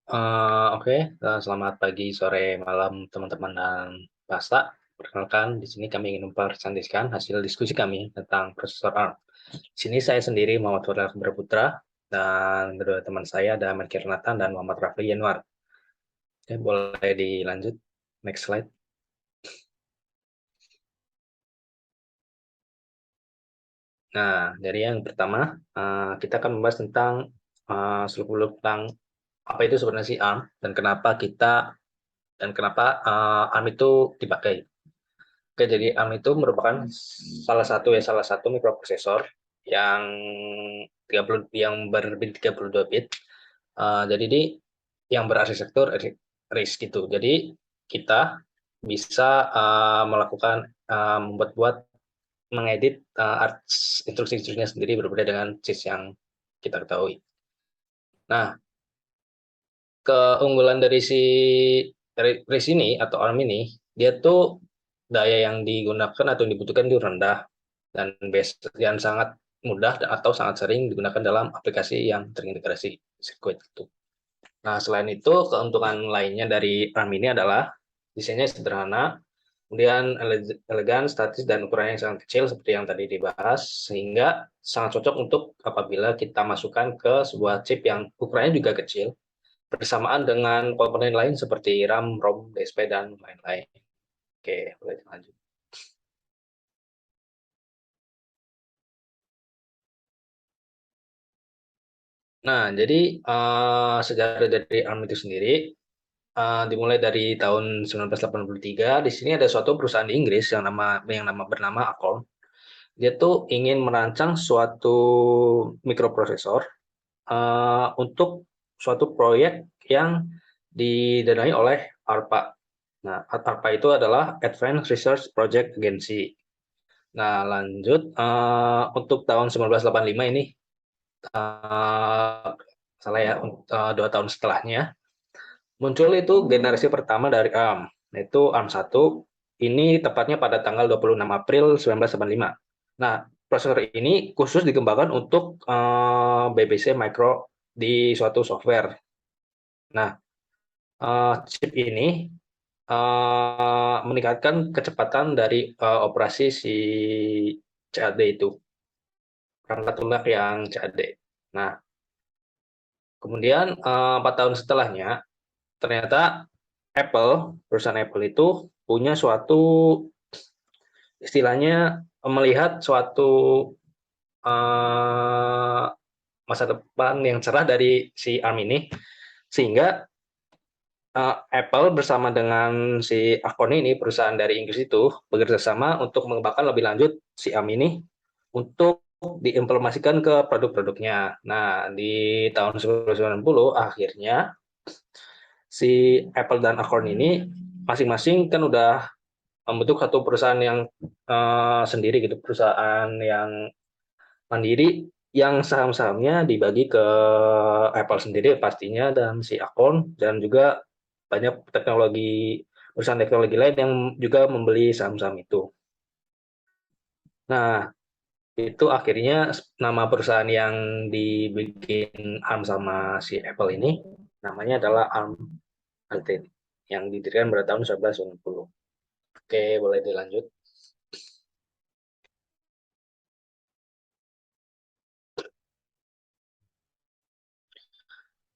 Oke, selamat pagi, sore, malam, teman-teman dan Pasta. Perkenalkan, di sini kami ingin mempresentasikan hasil diskusi kami tentang prosesor ARM. Di sini saya sendiri, Muhammad Fadlan Berputra, dan kedua teman saya ada Melki Renatan dan Muhammad Rafli Yanwar. Oke, boleh dilanjut. Next slide. Nah, dari yang pertama, kita akan membahas tentang seluk-beluk tentang apa itu sebenarnya si ARM dan kenapa ARM itu dipakai. Oke, jadi ARM itu merupakan salah satu mikroprosesor yang 30 yang berbit 32 bit. Jadi ini yang berarsitektur RISC gitu. Jadi kita bisa melakukan membuat mengedit instruksi-instruksinya sendiri berbeda dengan CISC yang kita ketahui. Nah, keunggulan dari RISC ini atau ARM ini, dia tuh daya yang digunakan atau yang dibutuhkan itu rendah dan sangat mudah atau sangat sering digunakan dalam aplikasi yang terintegrasi sirkuit itu. Nah, selain itu, keuntungan lainnya dari RAM ini adalah desainnya sederhana, kemudian elegan, statis, dan ukurannya yang sangat kecil seperti yang tadi dibahas, sehingga sangat cocok untuk apabila kita masukkan ke sebuah chip yang ukurannya juga kecil, bersamaan dengan komponen lain seperti RAM, ROM, DSP, dan lain-lain. Oke, boleh lanjut. Nah, jadi sejarah dari ARM itu sendiri dimulai dari tahun 1983. Di sini ada suatu perusahaan di Inggris yang bernama Acorn. Dia tuh ingin merancang suatu mikroprosesor untuk suatu proyek yang didanai oleh ARPA. Nah, ARPA itu adalah Advanced Research Project Agency. Nah, lanjut untuk tahun 1985 ini uh, salah ya, 2 tahun setelahnya muncul itu generasi pertama dari ARM, yaitu ARM 1. Ini tepatnya pada tanggal 26 April 1985. Nah, prosesor ini khusus dikembangkan untuk BBC Micro di suatu software. Nah, chip ini meningkatkan kecepatan dari operasi si CAD itu, perangkat lunak yang CAD. Nah, kemudian 4 tahun setelahnya, ternyata perusahaan Apple itu punya suatu istilahnya melihat suatu uh, masa depan yang cerah dari si ARM ini, sehingga Apple bersama dengan si Acorn ini, perusahaan dari Inggris itu, bekerja sama untuk mengembangkan lebih lanjut si ARM ini untuk diimplementasikan ke produk-produknya. Nah, di tahun 1990 akhirnya si Apple dan Acorn ini masing-masing kan udah membentuk satu perusahaan yang sendiri gitu, perusahaan yang mandiri yang saham-sahamnya dibagi ke Apple sendiri pastinya dan si Acorn, dan juga banyak perusahaan teknologi lain yang juga membeli saham-saham itu. Nah, itu akhirnya nama perusahaan yang dibikin ARM sama si Apple ini namanya adalah ARM Ltd yang didirikan pada tahun 1990. Oke, boleh dilanjut.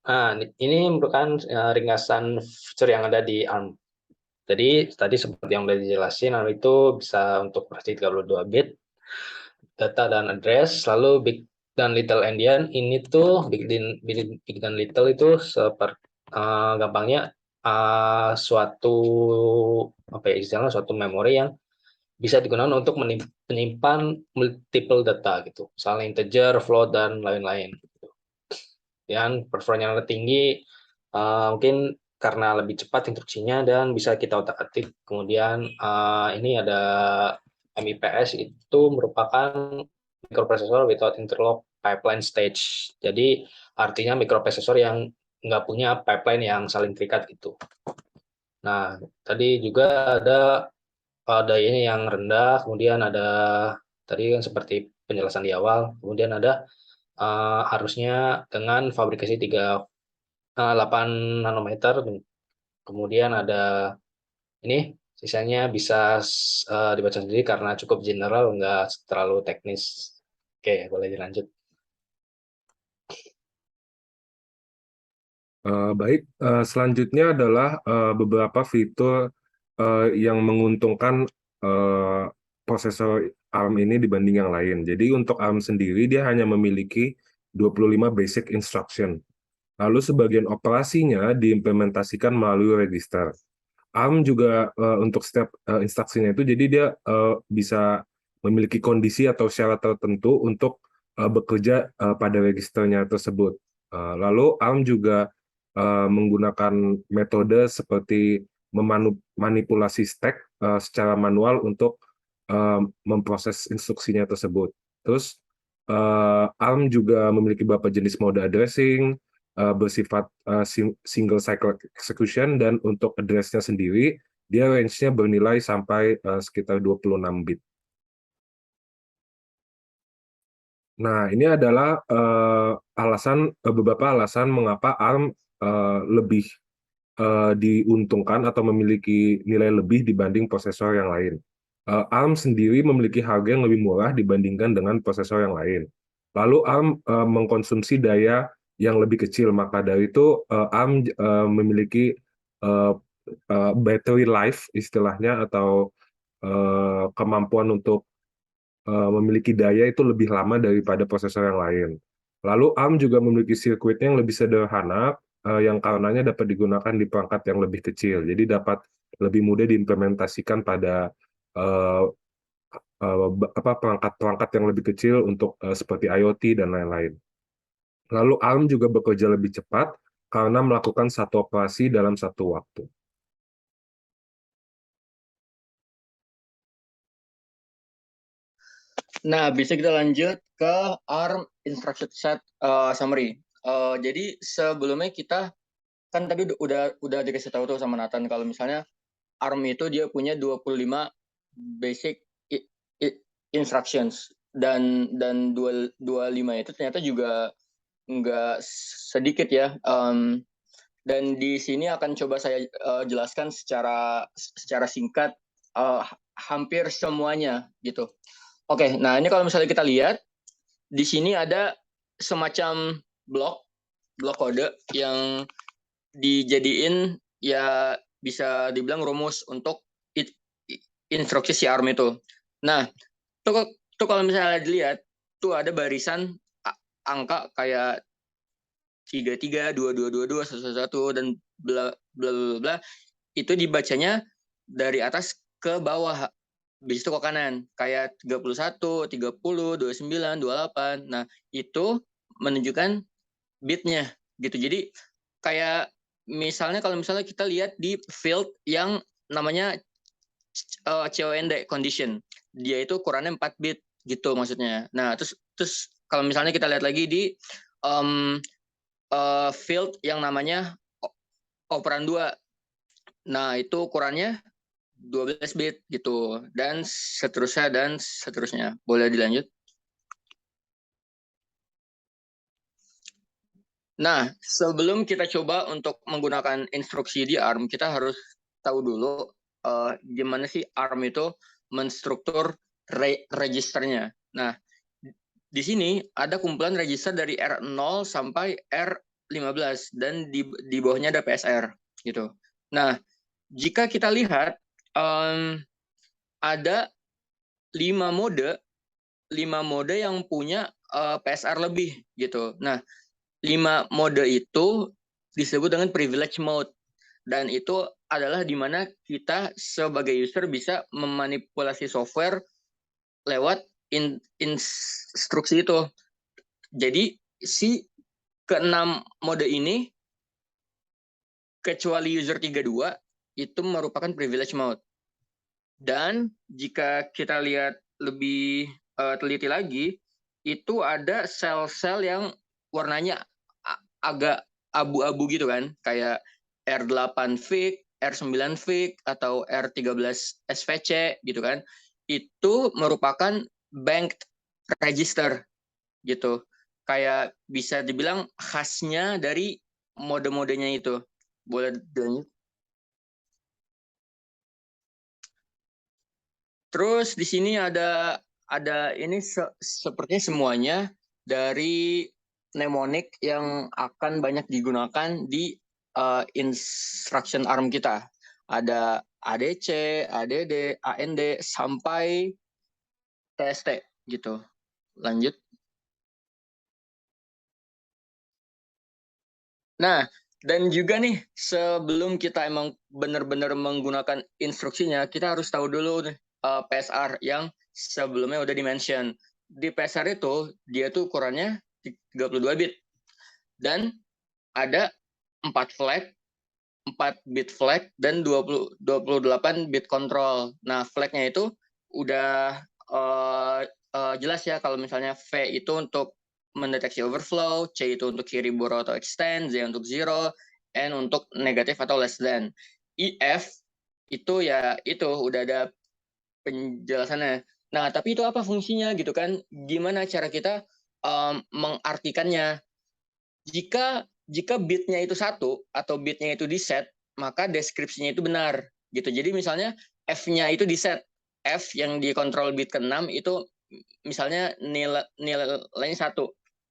Nah, ini merupakan ringkasan fitur yang ada di ARM. Jadi tadi seperti yang sudah dijelasin, ARM itu bisa untuk versi 32 bit, data dan address, lalu big dan little endian. Ini tuh big dan little itu seperti gampangnya suatu apa ya istilahnya, suatu memori yang bisa digunakan untuk menyimpan multiple data gitu, misalnya integer, float, dan lain-lain. Dan performanya lebih tinggi, mungkin karena lebih cepat instruksinya dan bisa kita otak-atik. Kemudian ini ada MIPS, itu merupakan microprocessor without interlock pipeline stage. Jadi artinya mikroprosesor yang nggak punya pipeline yang saling terikat gitu. Nah, tadi juga ada dayanya yang rendah, kemudian ada tadi kan seperti penjelasan di awal, kemudian ada harusnya dengan fabrikasi 8 nanometer. Kemudian ada ini sisanya bisa dibaca sendiri karena cukup general, nggak terlalu teknis. Oke, boleh dilanjut. Baik, selanjutnya adalah beberapa fitur yang menguntungkan eh, prosesor ARM ini dibanding yang lain. Jadi untuk ARM sendiri dia hanya memiliki 25 basic instruction. Lalu sebagian operasinya diimplementasikan melalui register. ARM juga untuk setiap instruksinya itu, jadi dia bisa memiliki kondisi atau syarat tertentu untuk bekerja pada registernya tersebut. Lalu ARM juga menggunakan metode seperti memanipulasi stack secara manual untuk memproses instruksinya tersebut. Terus ARM juga memiliki beberapa jenis mode addressing, bersifat single cycle execution, dan untuk address-nya sendiri dia range-nya bernilai sampai sekitar 26 bit. Nah, ini adalah beberapa alasan mengapa ARM lebih diuntungkan atau memiliki nilai lebih dibanding prosesor yang lain. ARM sendiri memiliki harga yang lebih murah dibandingkan dengan prosesor yang lain. Lalu ARM mengkonsumsi daya yang lebih kecil, maka dari itu ARM memiliki uh, battery life istilahnya, atau kemampuan untuk memiliki daya itu lebih lama daripada prosesor yang lain. Lalu ARM juga memiliki sirkuitnya yang lebih sederhana, yang karenanya dapat digunakan di perangkat yang lebih kecil. Jadi dapat lebih mudah diimplementasikan pada uh, perangkat-perangkat yang lebih kecil untuk seperti IoT dan lain-lain. Lalu ARM juga bekerja lebih cepat karena melakukan satu operasi dalam satu waktu. Nah, bisa kita lanjut ke ARM instruction set summary. Jadi sebelumnya kita kan tadi udah dikasih tahu tuh sama Nathan kalau misalnya ARM itu dia punya 25 basic instructions, dan 25 itu ternyata juga nggak sedikit ya. Dan di sini akan coba saya jelaskan secara singkat hampir semuanya gitu. Oke, nah ini kalau misalnya kita lihat di sini ada semacam blok kode yang dijadiin ya bisa dibilang rumus untuk instruksi si ARM itu. Nah, tuh kalau misalnya dilihat tuh ada barisan angka kayak 33, 22, 22, 111 dan bla bla bla, itu dibacanya dari atas ke bawah. Habis itu ke kanan kayak 31, 30, 29, 28. Nah, itu menunjukkan bitnya gitu. Jadi kayak misalnya kalau misalnya kita lihat di field yang namanya COND condition, dia itu ukurannya 4 bit gitu maksudnya. Nah, terus kalau misalnya kita lihat lagi di field yang namanya operan 2. Nah, itu ukurannya 12 bit gitu, dan seterusnya. Boleh dilanjut? Nah, sebelum kita coba untuk menggunakan instruksi di ARM, kita harus tahu dulu gimana sih ARM itu menstruktur registernya. Nah, di sini ada kumpulan register dari R0 sampai R15, dan di bawahnya ada PSR gitu. Nah, jika kita lihat ada 5 mode yang punya PSR lebih gitu. Nah, 5 mode itu disebut dengan privilege mode, dan itu adalah di mana kita sebagai user bisa memanipulasi software lewat instruksi itu. Jadi si keenam mode ini kecuali user 32 itu merupakan privilege mode. Dan jika kita lihat lebih teliti lagi, itu ada sel-sel yang warnanya agak abu-abu gitu kan, kayak R8 FIG, R9 FIG, atau R13 SVC gitu kan. Itu merupakan banked register gitu. Kayak bisa dibilang khasnya dari mode-modenya itu. Boleh dilanjut. Terus di sini ada ini sepertinya semuanya dari mnemonic yang akan banyak digunakan di instruction ARM kita. Ada ADC, ADD, AND sampai TST gitu. Lanjut. Nah, dan juga nih sebelum kita emang benar-benar menggunakan instruksinya, kita harus tahu dulu nih PSR yang sebelumnya udah di-mention. Di PSR itu dia tuh ukurannya 32 bit dan ada 4 flag, 4 bit flag dan 28 bit control. Nah, flagnya itu udah jelas ya, kalau misalnya V itu untuk mendeteksi overflow, C itu untuk kiri borrow atau extend, Z untuk zero, N untuk negatif atau less than. IF itu ya itu udah ada penjelasannya. Nah, tapi itu apa fungsinya gitu kan? Gimana cara kita mengartikannya? Jika bitnya itu 1 atau bitnya itu di set, maka deskripsinya itu benar gitu. Jadi misalnya F-nya itu di set, F yang dikontrol bit ke-6 itu misalnya nilainya 1.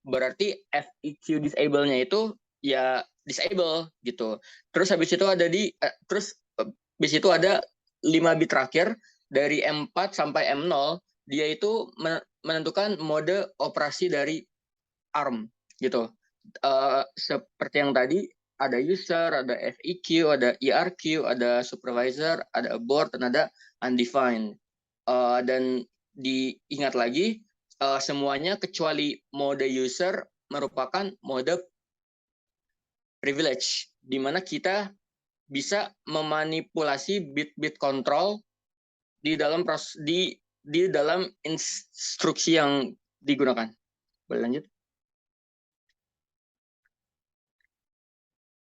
Berarti FEQ disable-nya itu ya disable gitu. Terus habis itu ada habis itu ada 5 bit terakhir dari M4 sampai M0, dia itu menentukan mode operasi dari ARM gitu. Seperti yang tadi, ada user, ada FEQ, ada ERQ, ada supervisor, ada abort, dan ada undefined. Dan diingat lagi, semuanya kecuali mode user merupakan mode privilege, di mana kita bisa memanipulasi bit-bit kontrol di dalam di dalam instruksi yang digunakan. Boleh lanjut?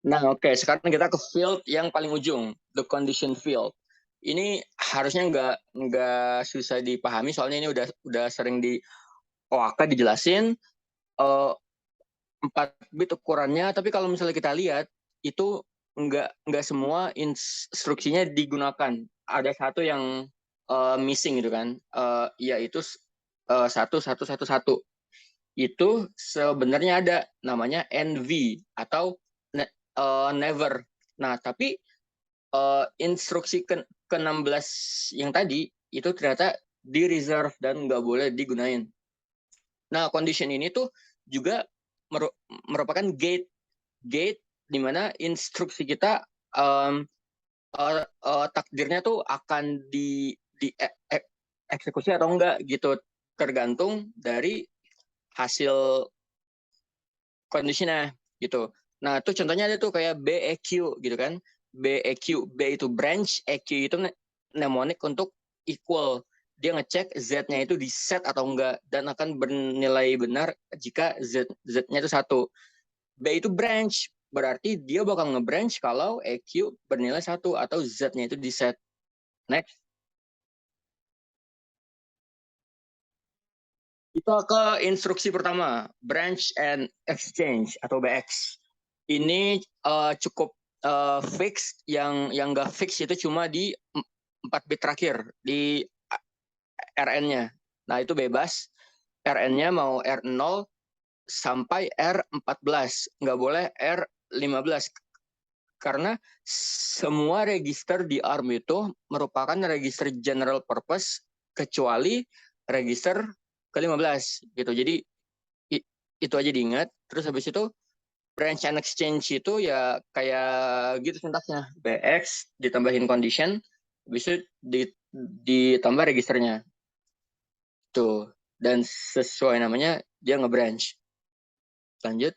Nah, oke. Sekarang kita ke field yang paling ujung, the condition field. Ini harusnya nggak susah dipahami, soalnya ini udah sering di OAK dijelasin. 4 bit ukurannya, tapi kalau misalnya kita lihat, itu nggak semua instruksinya digunakan. Ada satu yang missing gitu kan, yaitu 1111. Itu sebenarnya ada namanya NV atau never. Nah, tapi instruksi ke-16 yang tadi itu ternyata di reserve dan nggak boleh digunain. Nah, condition ini tuh juga merupakan gate di mana instruksi kita takdirnya tuh akan eksekusi atau enggak gitu, tergantung dari hasil conditionnya gitu. Nah, itu contohnya ada tuh kayak BEQ gitu kan. BEQ, B itu branch, EQ itu mnemonic untuk equal. Dia ngecek Z-nya itu di set atau enggak, dan akan bernilai benar jika Z-nya itu 1. B itu branch, berarti dia bakal nge-branch kalau EQ bernilai 1 atau Z-nya itu di set. Next. Kita ke instruksi pertama, branch and exchange atau BX. Ini cukup fix, yang nggak fix itu cuma di 4 bit terakhir di RN-nya. Nah, itu bebas. RN-nya mau R0 sampai R14, nggak boleh R15. Karena semua register di ARM itu merupakan register general purpose kecuali register ke-15 gitu. Jadi itu aja diingat. Terus habis itu branch and exchange itu ya kayak gitu sintaksnya. BX ditambahin condition, habis itu ditambah registernya. Tuh. Dan sesuai namanya dia nge-branch. Lanjut.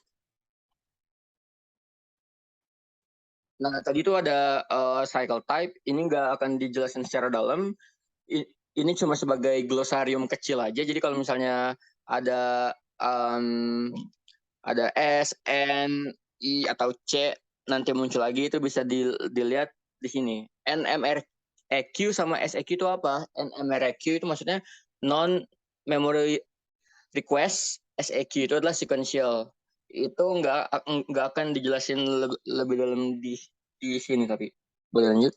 Nah, tadi itu ada cycle type. Ini nggak akan dijelasin secara dalam. Ini cuma sebagai glosarium kecil aja. Jadi kalau misalnya ada ada S, N, I, atau C, nanti muncul lagi, itu bisa dilihat di sini. NMREQ sama SEQ itu apa? NMREQ itu maksudnya non-memory request, SEQ itu adalah sequential. itu nggak akan dijelasin lebih dalam di sini, tapi boleh lanjut.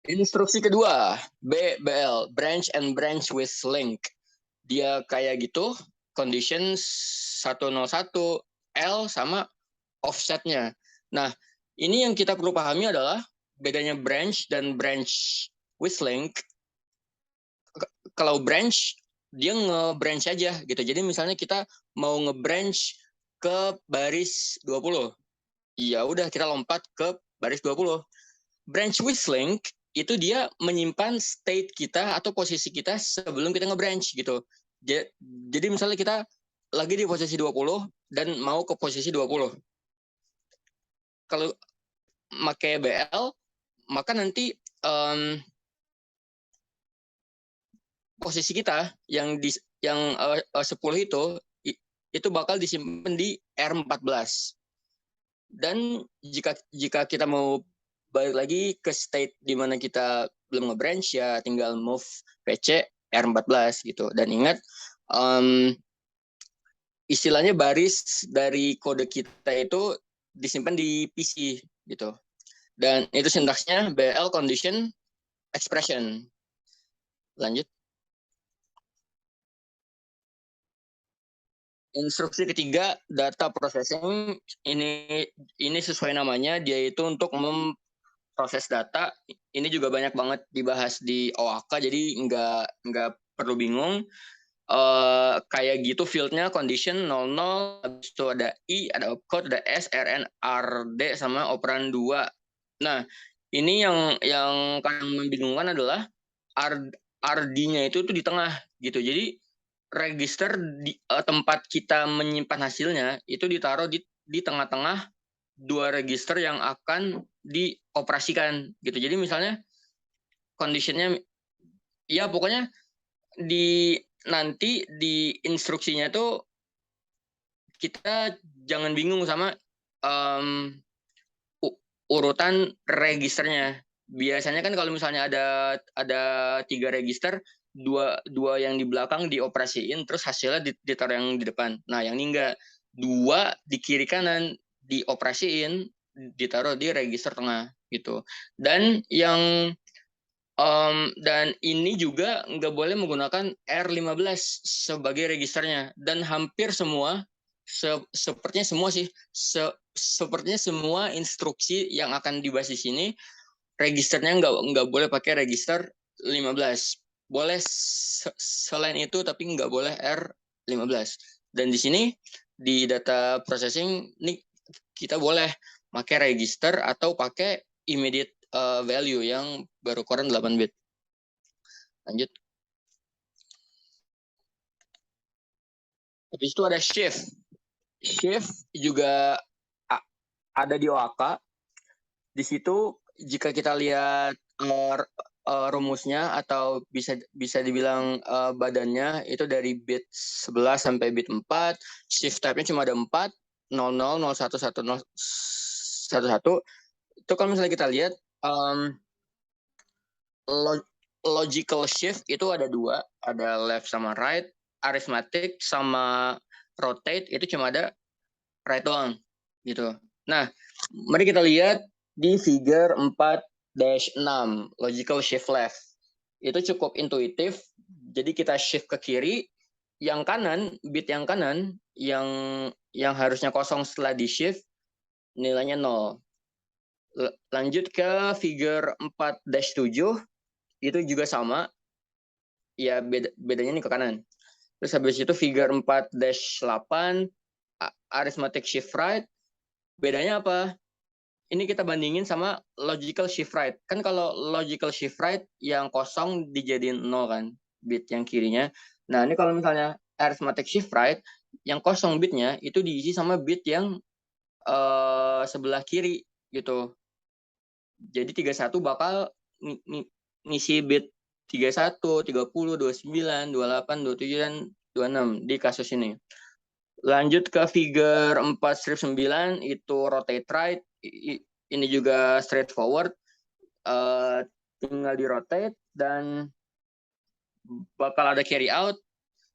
Instruksi kedua, BL, branch and branch with link. Dia kayak gitu, condition 101 L sama offsetnya. Nah, ini yang kita perlu pahami adalah bedanya branch dan branch with link. Kalau branch, dia nge-branch aja gitu. Jadi misalnya kita mau nge-branch ke baris 20. Ya udah kita lompat ke baris 20. Branch with link itu dia menyimpan state kita atau posisi kita sebelum kita nge-branch gitu. Jadi misalnya kita lagi di posisi 20 dan mau ke posisi 20. Kalau pakai BL, maka nanti posisi kita yang 10 itu bakal disimpan di R14. Dan jika kita mau balik lagi ke state di mana kita belum nge-branch, ya tinggal move PC R14 gitu. Dan ingat, istilahnya baris dari kode kita itu disimpan di PC gitu. Dan itu sintaksnya BL condition expression. Lanjut. Instruksi ketiga, data processing. Ini sesuai namanya, dia itu untuk memproses data. Ini juga banyak banget dibahas di OAK, jadi nggak perlu bingung. Kayak gitu fieldnya condition 00, habis itu ada I, ada opcode, ada S, RN, RD, sama operan 2. Nah, ini yang kadang membingungkan adalah RD-nya itu tuh di tengah gitu. Jadi register di tempat kita menyimpan hasilnya itu ditaruh di tengah-tengah dua register yang akan dioperasikan gitu. Jadi misalnya conditionnya, ya pokoknya nanti di instruksinya tuh kita jangan bingung sama urutan registernya. Biasanya kan kalau misalnya ada 3 register, dua yang di belakang dioperasiin, terus hasilnya ditaruh yang di depan. Nah, yang ini enggak. 2 di kiri kanan dioperasiin, ditaruh di register tengah gitu. Dan dan ini juga nggak boleh menggunakan R15 sebagai registernya. Dan hampir semua, sepertinya semua sih, sepertinya semua instruksi yang akan dibahas di sini, registernya nggak boleh pakai register 15. Boleh selain itu, tapi nggak boleh R15. Dan di sini, di data processing, ini kita boleh pakai register atau pakai immediate value yang berukuran 8 bit. Lanjut. Habis itu ada shift. Shift juga ada di OAK. Di situ jika kita lihat rumusnya atau bisa dibilang badannya itu dari bit 11 sampai bit 4. Shift type-nya cuma ada 4, 00, 01, 10, 11. Itu kalau misalnya kita lihat logical shift itu ada 2, ada left sama right. Arithmetic sama rotate itu cuma ada right doang gitu. Nah, mari kita lihat di figure 4-6, logical shift left. Itu cukup intuitif. Jadi kita shift ke kiri, yang kanan, bit yang kanan yang harusnya kosong setelah di shift nilainya 0. Lanjut ke figure 4-7, itu juga sama. Ya bedanya ini ke kanan. Terus habis itu figure 4-8, arithmetic shift right. Bedanya apa? Ini kita bandingin sama logical shift right. Kan kalau logical shift right yang kosong dijadiin 0 kan, bit yang kirinya. Nah, ini kalau misalnya arithmetic shift right, yang kosong bitnya itu diisi sama bit yang sebelah kiri gitu. Jadi 31 bakal ngisi bit 31, 30, 29, 28, 27, dan 26 di kasus ini. Lanjut ke figure 4-9, itu rotate right. Ini juga straightforward. Tinggal di rotate dan bakal ada carry out.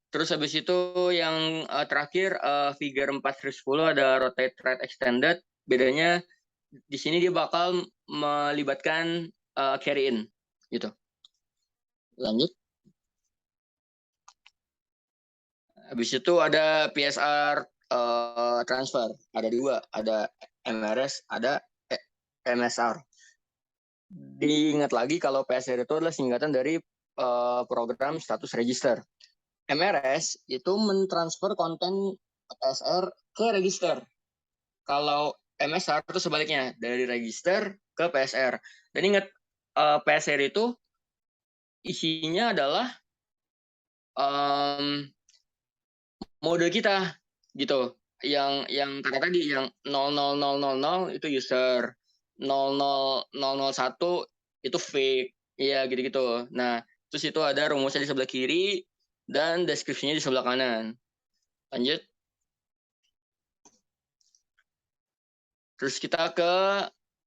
Terus habis itu yang terakhir figure 4/10 ada rotate right extended. Bedanya di sini dia bakal melibatkan carry in gitu. Lanjut. Habis itu ada PSR transfer. Ada dua, ada MRS, ada MSR. Diingat lagi kalau PSR itu adalah singkatan dari program status register. MRS itu mentransfer konten PSR ke register. Kalau MSR itu sebaliknya, dari register ke PSR. Dan ingat, PSR itu isinya adalah mode kita gitu. Yang kata tadi yang 00000 itu user, 00001 itu fake. Iya, gitu-gitu. Nah, terus itu ada rumusnya di sebelah kiri dan deskripsinya di sebelah kanan. Lanjut. Terus kita ke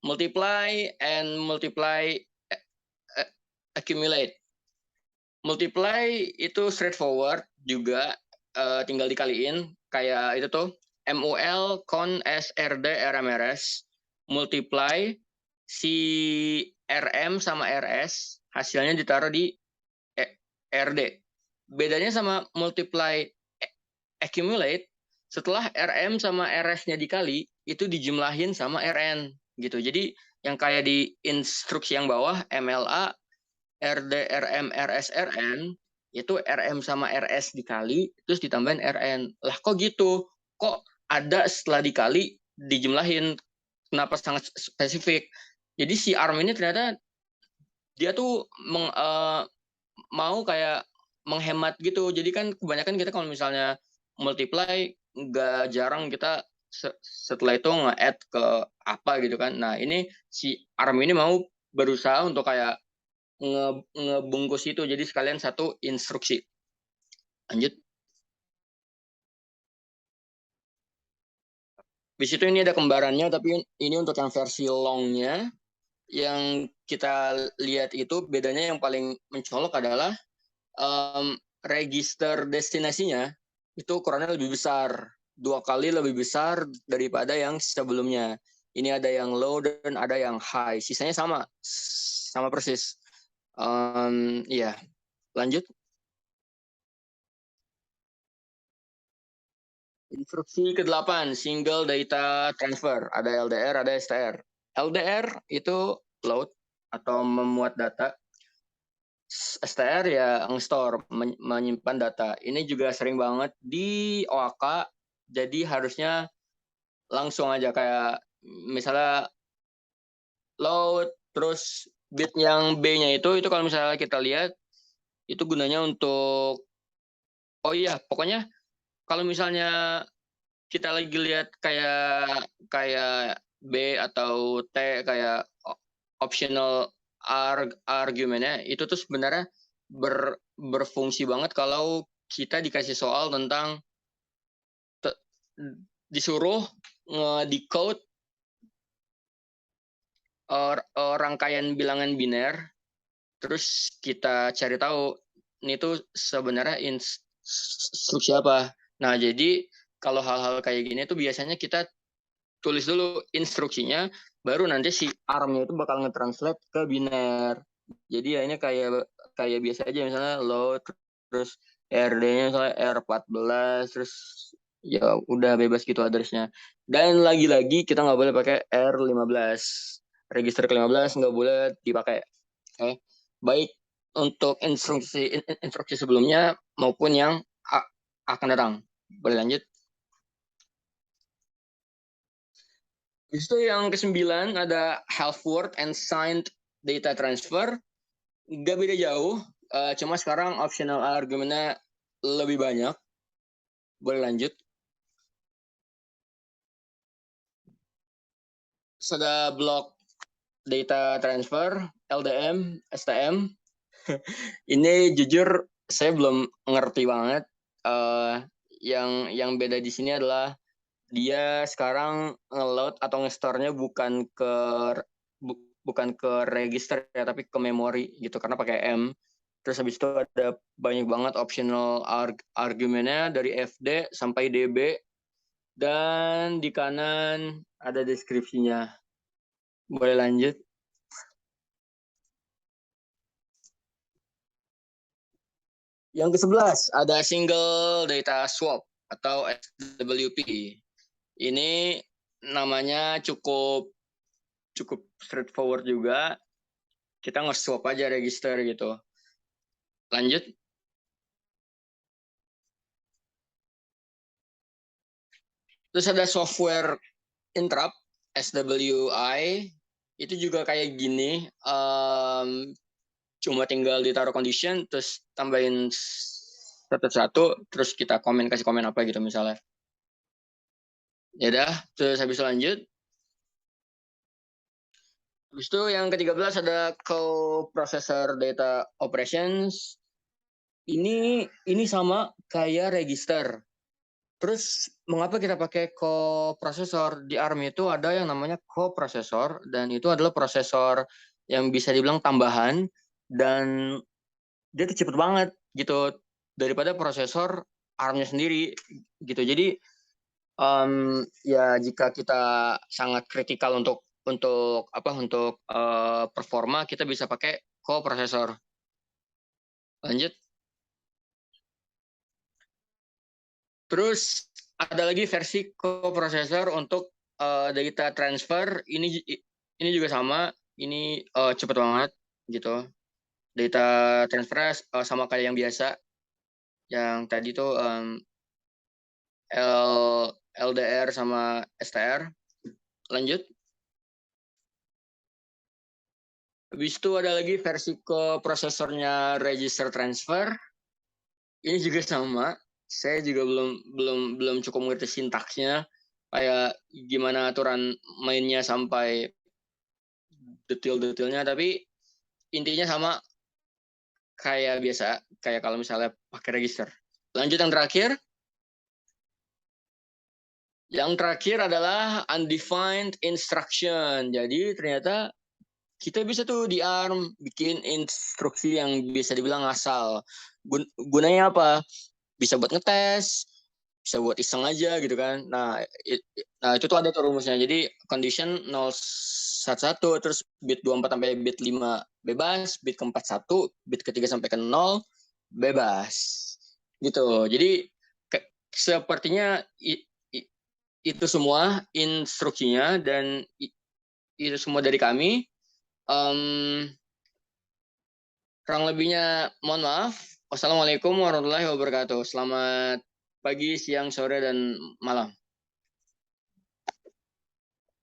multiply and multiply accumulate. Multiply itu straightforward juga, tinggal dikaliin kayak itu tuh MUL con SRD RMRS multiply si RM sama RS hasilnya ditaruh di RD. Bedanya sama multiply accumulate, setelah RM sama RS-nya dikali itu dijumlahin sama RN gitu. Jadi yang kayak di instruksi yang bawah MLA RD RM RS RN itu RM sama RS dikali terus ditambahin RN. Lah kok gitu? Kok ada setelah dikali dijumlahin? Kenapa sangat spesifik? Jadi si ARM ini ternyata dia tuh mau kayak menghemat gitu. Jadi kan kebanyakan kita kalau misalnya multiply nggak jarang kita setelah itu nge-add ke apa gitu kan. Nah, ini si ARM ini mau berusaha untuk kayak ngebungkus itu jadi sekalian satu instruksi. Lanjut. Di situ ini ada kembarannya, tapi ini untuk yang versi longnya. Yang kita lihat itu bedanya yang paling mencolok adalah register destinasinya itu ukurannya lebih besar, 2 kali lebih besar daripada yang sebelumnya. Ini ada yang low dan ada yang high. Sisanya sama persis. Iya, lanjut. Instruksi ke-8, single data transfer. Ada LDR, ada STR. LDR itu load atau memuat data. STR ya nge-store, menyimpan data. Ini juga sering banget di OAK, jadi harusnya langsung aja kayak misalnya load, terus bit yang B-nya itu kalau misalnya kita lihat, itu gunanya untuk, oh iya, pokoknya kalau misalnya kita lagi lihat kayak B atau T kayak optional argumennya itu tuh sebenarnya berfungsi banget kalau kita dikasih soal tentang disuruh nge-decode rangkaian bilangan biner, terus kita cari tahu ini tuh sebenarnya instruksi apa. Nah, jadi kalau hal-hal kayak gini tuh biasanya kita tulis dulu instruksinya, baru nanti si ARM-nya itu bakal nge-translate ke biner. Jadi ya ini kayak biasa aja misalnya load, terus RD-nya misalnya R14, terus ya udah bebas gitu address-nya. Dan lagi-lagi kita nggak boleh pakai R15. Register ke-15 nggak boleh dipakai. Oke. Baik untuk instruksi sebelumnya maupun yang akan datang. Boleh lanjut. Itu yang ke-9 ada half word and signed data transfer. Nggak beda jauh, cuma sekarang optional argumennya lebih banyak. Boleh lanjut. Terus ada block data transfer, LDM, STM. Ini jujur saya belum ngerti banget. Yang beda di sini adalah dia sekarang nge-load atau nge-store-nya bukan ke register ya, tapi ke memori gitu karena pakai M. Terus habis itu ada banyak banget optional argumennya dari FD sampai DB. Dan di kanan ada deskripsinya. Boleh lanjut. Yang ke-11 ada single data swap atau SWP. Ini namanya cukup straightforward juga. Kita nge-swap aja register gitu. Lanjut. Terus ada software interrupt SWI. Itu juga kayak gini. Cuma tinggal ditaruh condition, terus tambahin satu-satu, terus kita kasih komen apa gitu misalnya. Ya udah, terus habis itu lanjut. Habis itu yang ke-13 ada coprocessor data operations. Ini sama kayak register. Terus mengapa kita pakai coprocessor? Di ARM itu ada yang namanya coprocessor, dan itu adalah prosesor yang bisa dibilang tambahan, dan dia tuh cepet banget gitu daripada prosesor ARM-nya sendiri gitu. Jadi ya jika kita sangat kritikal untuk performa, kita bisa pakai coprocessor. Lanjut. Terus ada lagi versi coprocessor untuk data transfer. Ini juga sama. Ini cepet banget gitu. Data transfer sama kayak yang biasa. Yang tadi tuh LDR sama STR. Lanjut. Habis itu ada lagi versi coprocesornya register transfer. Ini juga sama. Saya juga belum cukup mengerti sintaksnya, kayak gimana aturan mainnya sampai detail-detailnya, tapi intinya sama kayak biasa, kayak kalau misalnya pakai register. Lanjut yang terakhir. Yang terakhir adalah undefined instruction. Jadi ternyata kita bisa tuh di ARM bikin instruksi yang bisa dibilang ngasal. Gunanya apa? Bisa buat ngetes, bisa buat iseng aja gitu kan. Nah itu tuh ada tuh rumusnya. Jadi condition 011, terus bit 24 sampai bit 5 bebas, bit ke-4 1, bit ke-3 sampai ke-0 bebas. Gitu. Jadi sepertinya itu semua instruksinya, dan itu semua dari kami. Kurang lebihnya mohon maaf. Wassalamualaikum warahmatullahi wabarakatuh. Selamat pagi, siang, sore, dan malam.